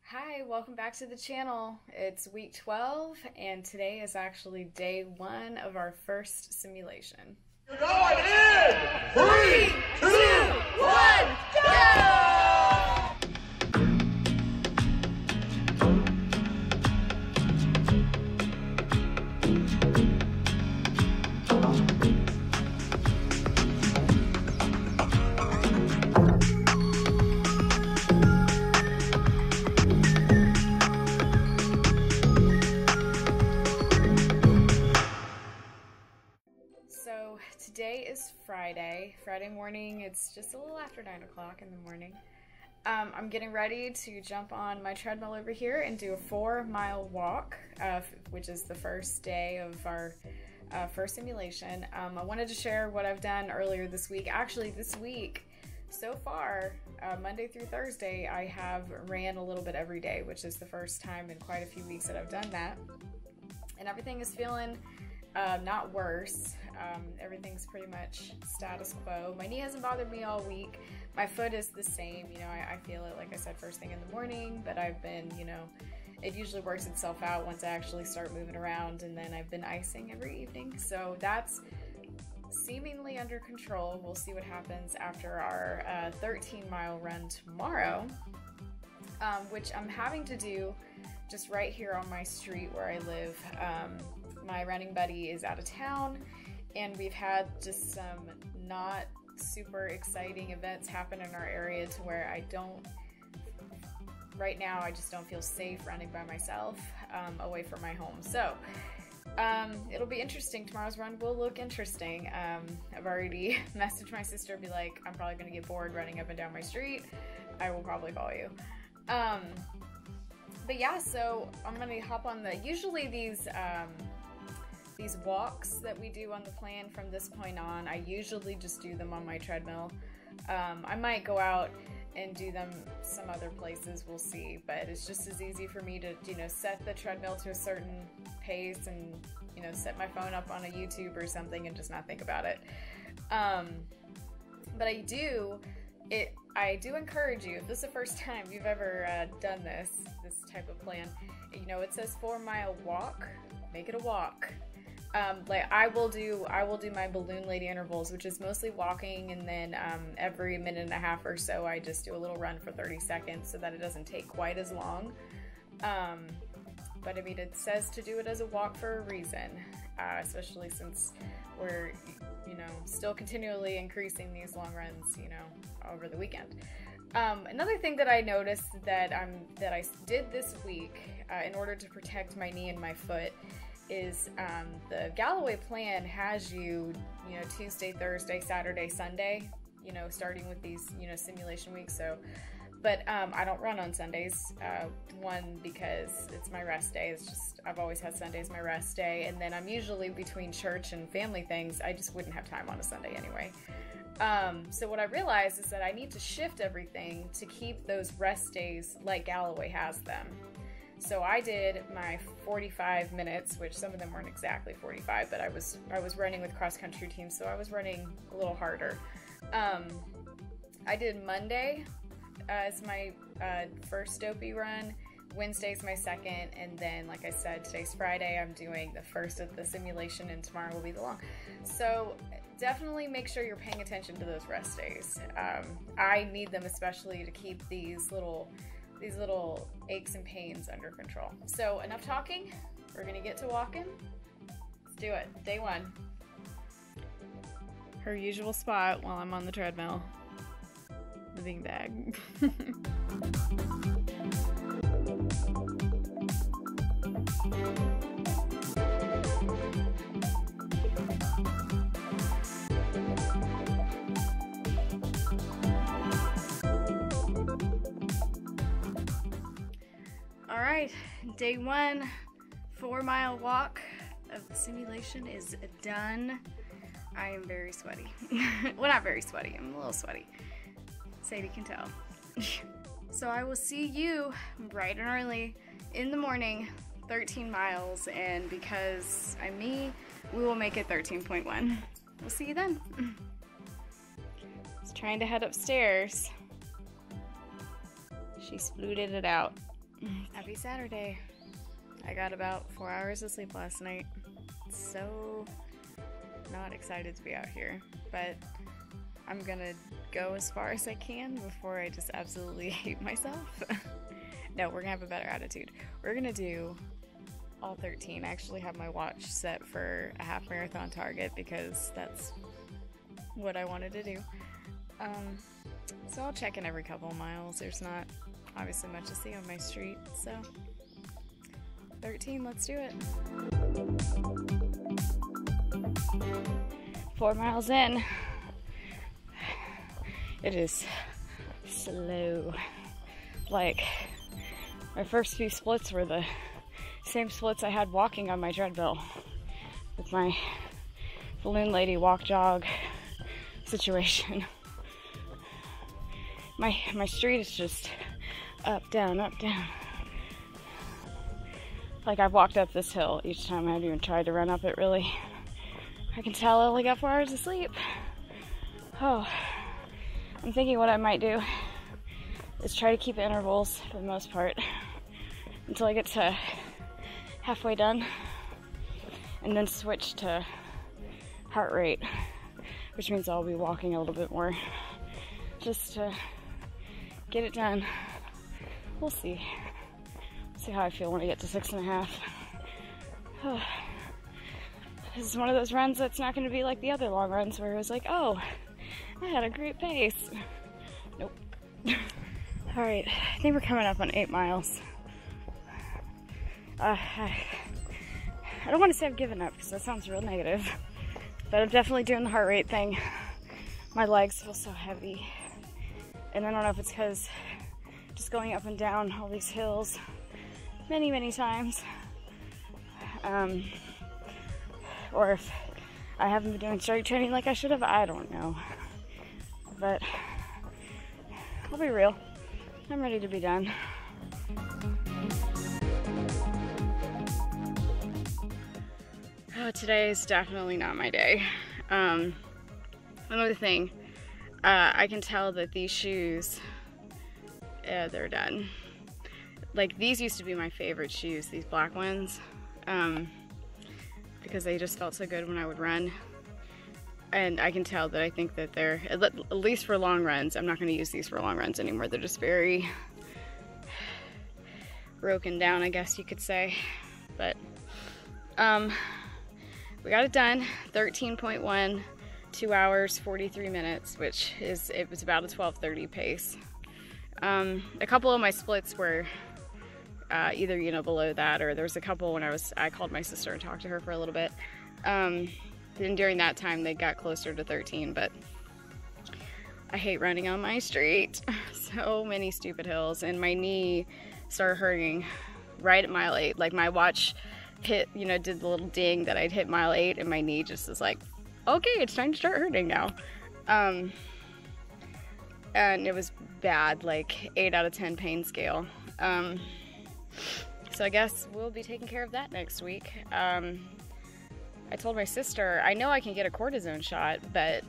Hi, welcome back to the channel. It's week 12 and today is actually day 1 of our first simulation. You're going in! 3, 2, 1, go! So today is Friday morning. It's just a little after 9 o'clock in the morning. I'm getting ready to jump on my treadmill over here and do a 4-mile walk, which is the first day of our first simulation. I wanted to share what I've done earlier this week. Actually, this week, so far, Monday through Thursday, I have ran a little bit every day, which is the first time in quite a few weeks that I've done that. And everything is feeling not worse. Everything's pretty much status quo. My knee hasn't bothered me all week. My foot is the same. You know, I feel it, like I said, first thing in the morning, but I've been, you know, it usually works itself out once I actually start moving around, and then I've been icing every evening. So that's seemingly under control. We'll see what happens after our 13-mile run tomorrow, which I'm having to do just right here on my street where I live. My running buddy is out of town, and we've had just some not super exciting events happen in our area to where right now I just don't feel safe running by myself away from my home. So it'll be interesting. Tomorrow's run will look interesting. I've already messaged my sister, be like, I'm probably gonna get bored running up and down my street. I will probably call you. But yeah, so I'm gonna hop on usually these walks that we do on the plan from this point on, I usually just do them on my treadmill. I might go out and do them some other places, we'll see, but it's just as easy for me to, you know, set the treadmill to a certain pace and, you know, set my phone up on a YouTube or something and just not think about it. But I do encourage you, if this is the first time you've ever done this type of plan, you know, it says 4-mile walk, make it a walk. Like I will do my balloon lady intervals, which is mostly walking, and then every minute and a half or so I just do a little run for 30 seconds so that it doesn't take quite as long. But I mean, it says to do it as a walk for a reason, especially since we're, you know, still continually increasing these long runs, you know, over the weekend. Another thing that I noticed that I did this week in order to protect my knee and my foot is the Galloway plan has you know, Tuesday, Thursday, Saturday, Sunday, you know, starting with these, you know, simulation weeks. So, but I don't run on Sundays. One, because it's my rest day. It's just, I've always had Sundays my rest day, and then I'm usually between church and family things. I just wouldn't have time on a Sunday anyway. So what I realized is that I need to shift everything to keep those rest days like Galloway has them. So I did my 45 minutes, which some of them weren't exactly 45, but I was running with cross-country teams, so I was running a little harder. I did Monday as my first Dopey run, Wednesday's my second, and then, like I said, today's Friday, I'm doing the first of the simulation, and tomorrow will be the long. So definitely make sure you're paying attention to those rest days. I need them especially to keep these little aches and pains under control. So enough talking, we're gonna get to walking. Let's do it. Day 1. Her usual spot while I'm on the treadmill, the bean bag. Alright, day 1, 4-mile walk of the simulation is done. I am very sweaty. Well, not very sweaty, I'm a little sweaty. Sadie can tell. So I will see you bright and early in the morning, 13 miles, and because I'm me, we will make it 13.1. We'll see you then. Just trying to head upstairs. She splooted it out. Happy Saturday. I got about 4 hours of sleep last night. So not excited to be out here, but I'm gonna go as far as I can before I just absolutely hate myself. No, we're gonna have a better attitude. We're gonna do all 13. I actually have my watch set for a half marathon target because that's what I wanted to do. So I'll check in every couple of miles. There's not obviously much to see on my street, so 13, let's do it. 4 miles in. It is slow. Like, my first few splits were the same splits I had walking on my treadmill with my balloon lady walk jog situation. My street is just up, down, up, down. Like, I've walked up this hill each time. I haven't even tried to run up it, really. I can tell I only got 4 hours of sleep. Oh, I'm thinking what I might do is try to keep intervals for the most part until I get to halfway done, and then switch to heart rate, which means I'll be walking a little bit more just to get it done. We'll see. See how I feel when I get to 6.5. This is one of those runs that's not going to be like the other long runs where it was like, oh, I had a great pace. Nope. Alright, I think we're coming up on 8 miles. I don't want to say I've given up because that sounds real negative, but I'm definitely doing the heart rate thing. My legs feel so heavy, and I don't know if it's because just going up and down all these hills many times, or if I haven't been doing strength training like I should have. I don't know, but I'll be real, I'm ready to be done. Oh, today is definitely not my day. Another thing, I can tell that these shoes, they're done. Like, these used to be my favorite shoes, these black ones, because they just felt so good when I would run. And I can tell that I think that they're, at least for long runs, I'm not going to use these for long runs anymore. They're just very broken down, I guess you could say. But, we got it done, 13.1, 2 hours, 43 minutes, which is, it was about a 12:30 pace. A couple of my splits were either, you know, below that, or there was a couple when I called my sister and talked to her for a little bit. And during that time, they got closer to 13, but I hate running on my street. So many stupid hills, and my knee started hurting right at mile 8. Like, my watch hit, you know, did the little ding that I'd hit mile 8, and my knee just is like, okay, it's time to start hurting now. And it was bad, like 8 out of 10 pain scale. So I guess we'll be taking care of that next week. I told my sister, I know I can get a cortisone shot, but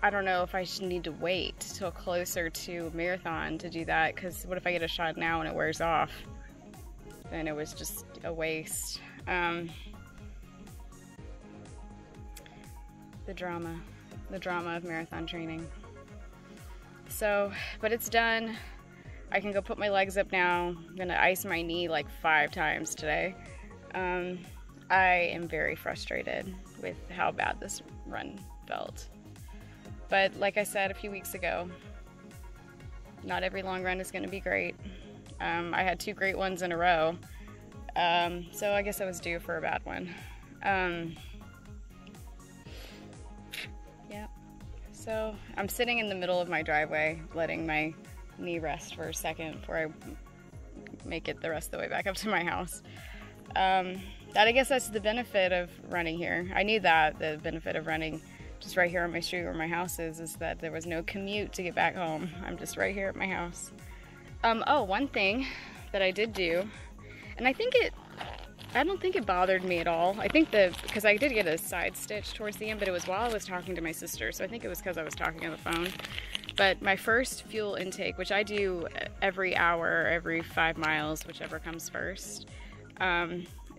I don't know if I should need to wait till closer to marathon to do that, because what if I get a shot now and it wears off? Then it was just a waste. The drama of marathon training. So, but it's done. I can go put my legs up now. I'm gonna ice my knee like 5 times today. I am very frustrated with how bad this run felt. But like I said a few weeks ago, not every long run is gonna be great. I had 2 great ones in a row. So I guess I was due for a bad one. Yeah. So I'm sitting in the middle of my driveway, letting my knee rest for a second before I make it the rest of the way back up to my house. I guess that's the benefit of running here. I knew that the benefit of running just right here on my street where my house is that there was no commute to get back home. I'm just right here at my house. Oh, one thing that I did do, and I don't think it bothered me at all. I think because I did get a side stitch towards the end, but it was while I was talking to my sister, so I think it was because I was talking on the phone. But my first fuel intake, which I do every hour, every 5 miles, whichever comes first,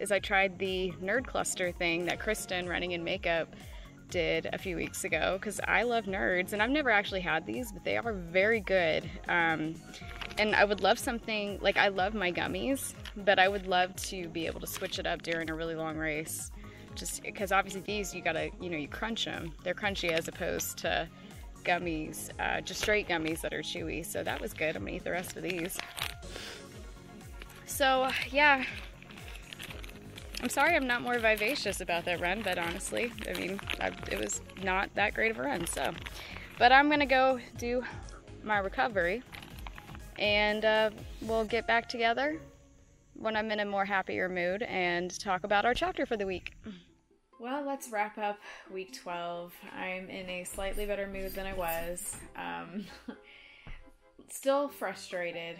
is I tried the nerd cluster thing that Kristen, Running in Makeup, did a few weeks ago, because I love nerds, and I've never actually had these, but they are very good. And I would love something, like, I love my gummies, but I would love to be able to switch it up during a really long race. Just because obviously these, you gotta, you know, you crunch them. They're crunchy as opposed to gummies, just straight gummies that are chewy. So that was good. I'm gonna eat the rest of these. So yeah, I'm sorry I'm not more vivacious about that run, but honestly, I mean, it was not that great of a run. So, but I'm gonna go do my recovery, and we'll get back together when I'm in a more happier mood and talk about our chapter for the week. Well, let's wrap up week 12. I'm in a slightly better mood than I was. Still frustrated,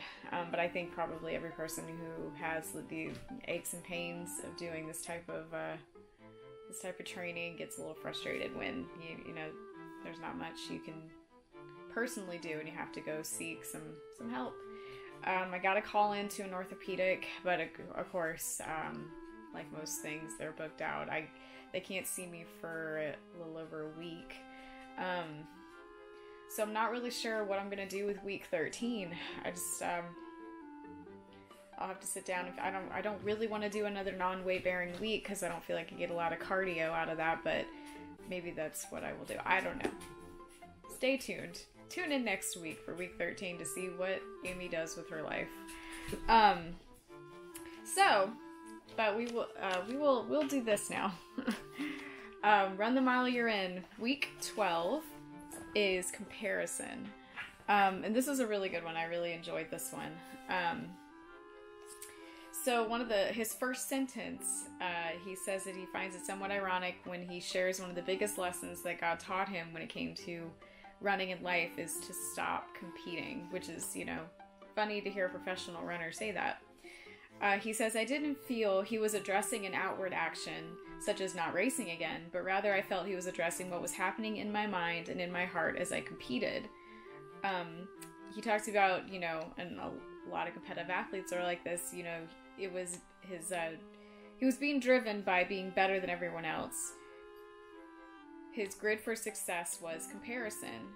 but I think probably every person who has the aches and pains of doing this type of training gets a little frustrated when you know there's not much you can personally do and you have to go seek some help. I got a call into an orthopedic, but of course, like most things, they're booked out. They can't see me for a little over a week. So I'm not really sure what I'm going to do with week 13. I'll have to sit down. I don't really want to do another non-weight bearing week because I don't feel like I get a lot of cardio out of that, but maybe that's what I will do. I don't know. Stay tuned. Tune in next week for week 13 to see what Amy does with her life. But we'll do this now. Run the mile you're in. Week 12 is comparison. And this is a really good one. I really enjoyed this one. So his first sentence, he says that he finds it somewhat ironic when he shares one of the biggest lessons that God taught him when it came to running in life is to stop competing, which is, you know, funny to hear a professional runner say that. He says, I didn't feel he was addressing an outward action, such as not racing again, but rather I felt he was addressing what was happening in my mind and in my heart as I competed. He talks about, you know, and a lot of competitive athletes are like this, you know, it was he was being driven by being better than everyone else. His grid for success was comparison.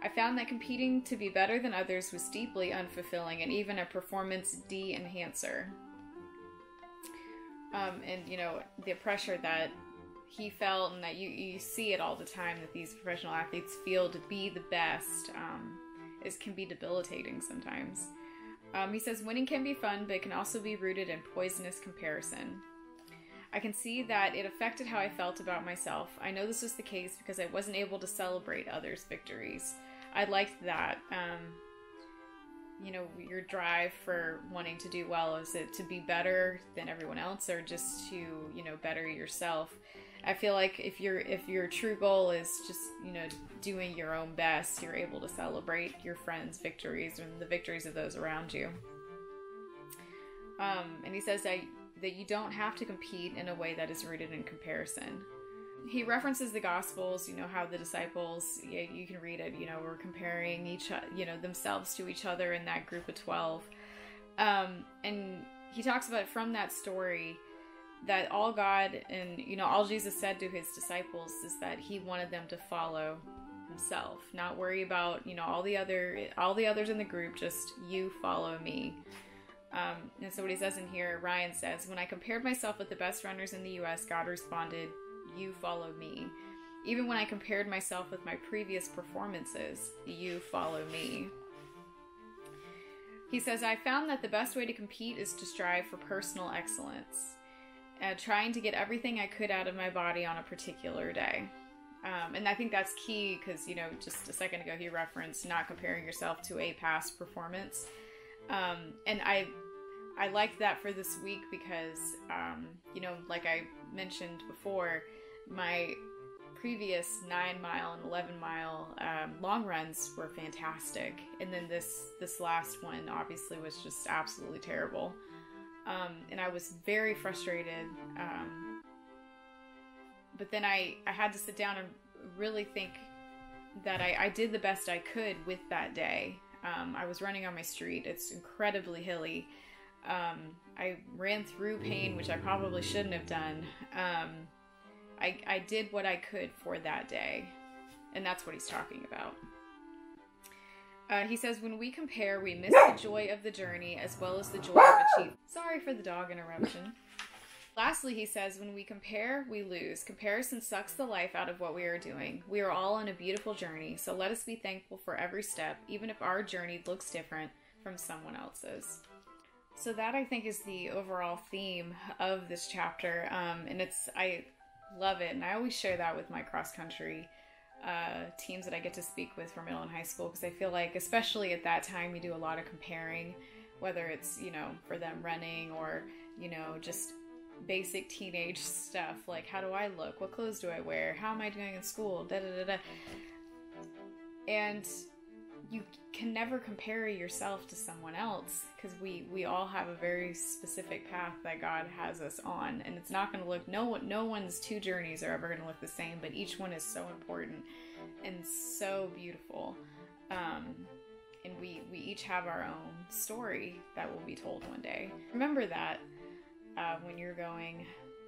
I found that competing to be better than others was deeply unfulfilling and even a performance de-enhancer. And, you know, the pressure that he felt and that you see it all the time that these professional athletes feel to be the best can be debilitating sometimes. He says, winning can be fun, but it can also be rooted in poisonous comparison. I can see that it affected how I felt about myself. I know this was the case because I wasn't able to celebrate others' victories. I liked that. You know, your drive for wanting to do well, is it to be better than everyone else or just to, you know, better yourself? I feel like if your true goal is just, you know, doing your own best, you're able to celebrate your friends' victories and the victories of those around you. And he says that you don't have to compete in a way that is rooted in comparison. He references the Gospels, you know, how the disciples, you can read it, you know, were comparing themselves to each other in that group of 12. And he talks about from that story that all God and, you know, all Jesus said to his disciples is that he wanted them to follow himself, not worry about, you know, all the others in the group, just you follow me. And so what he says in here, Ryan says, when I compared myself with the best runners in the U.S., God responded, you follow me. Even when I compared myself with my previous performances, you follow me. He says, I found that the best way to compete is to strive for personal excellence, trying to get everything I could out of my body on a particular day. And I think that's key because, you know, just a second ago he referenced not comparing yourself to a past performance. And I liked that for this week because, you know, like I mentioned before, my previous 9-mile and 11-mile long runs were fantastic. And then this last one obviously was just absolutely terrible. And I was very frustrated. But then I had to sit down and really think that I did the best I could with that day. I was running on my street. It's incredibly hilly. I ran through pain, which I probably shouldn't have done. I did what I could for that day, and that's what he's talking about. He says, when we compare, we miss the joy of the journey as well as the joy of achievement. Sorry for the dog interruption. Lastly, he says, when we compare, we lose. Comparison sucks the life out of what we are doing. We are all on a beautiful journey, so let us be thankful for every step, even if our journey looks different from someone else's. So that, I think, is the overall theme of this chapter, and I love it, and I always share that with my cross-country teams that I get to speak with for middle and high school, because I feel like, especially at that time, you do a lot of comparing, whether it's, you know, for them running or, you know, just basic teenage stuff, like how do I look, what clothes do I wear, how am I doing in school, da da da da. And you can never compare yourself to someone else, because we all have a very specific path that God has us on, and it's not going to look, no one's two journeys are ever going to look the same, but each one is so important and so beautiful. And we each have our own story that will be told one day. Remember that when you're going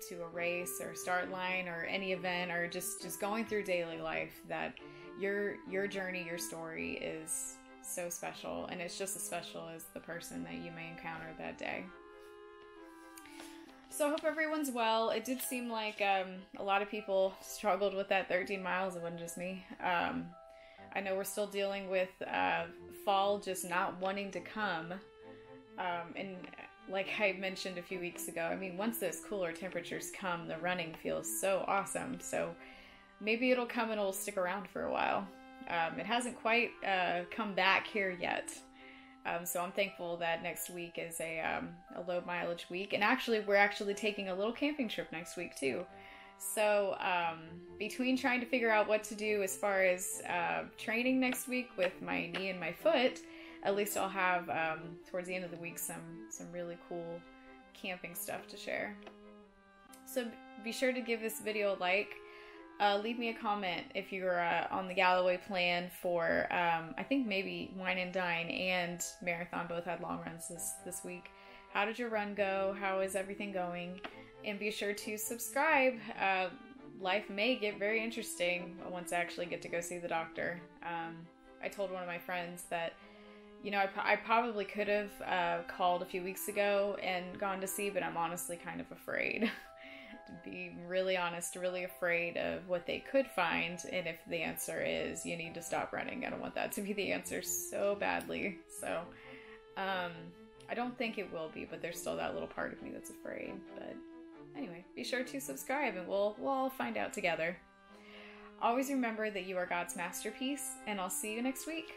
to a race or start line or any event, or just going through daily life, that your journey, your story is so special, and it's just as special as the person that you may encounter that day. So I hope everyone's well. It did seem like a lot of people struggled with that 13 miles. It wasn't just me. I know we're still dealing with fall just not wanting to come, and like I mentioned a few weeks ago, I mean, once those cooler temperatures come, the running feels so awesome. So maybe it'll come and it'll stick around for a while. It hasn't quite come back here yet. So I'm thankful that next week is a low mileage week. And actually, we're actually taking a little camping trip next week too. So between trying to figure out what to do as far as training next week with my knee and my foot, at least I'll have, towards the end of the week, some really cool camping stuff to share. So be sure to give this video a like. Leave me a comment if you're on the Galloway plan for, I think maybe Wine and Dine and Marathon both had long runs this week. How did your run go? How is everything going? And be sure to subscribe. Life may get very interesting once I actually get to go see the doctor. I told one of my friends that, you know, I probably could have called a few weeks ago and gone to see, but I'm honestly kind of afraid. To be really honest, really afraid of what they could find, and if the answer is you need to stop running, I don't want that to be the answer so badly. So I don't think it will be, but there's still that little part of me that's afraid. But anyway, be sure to subscribe and we'll all find out together. Always remember that you are God's masterpiece, and I'll see you next week.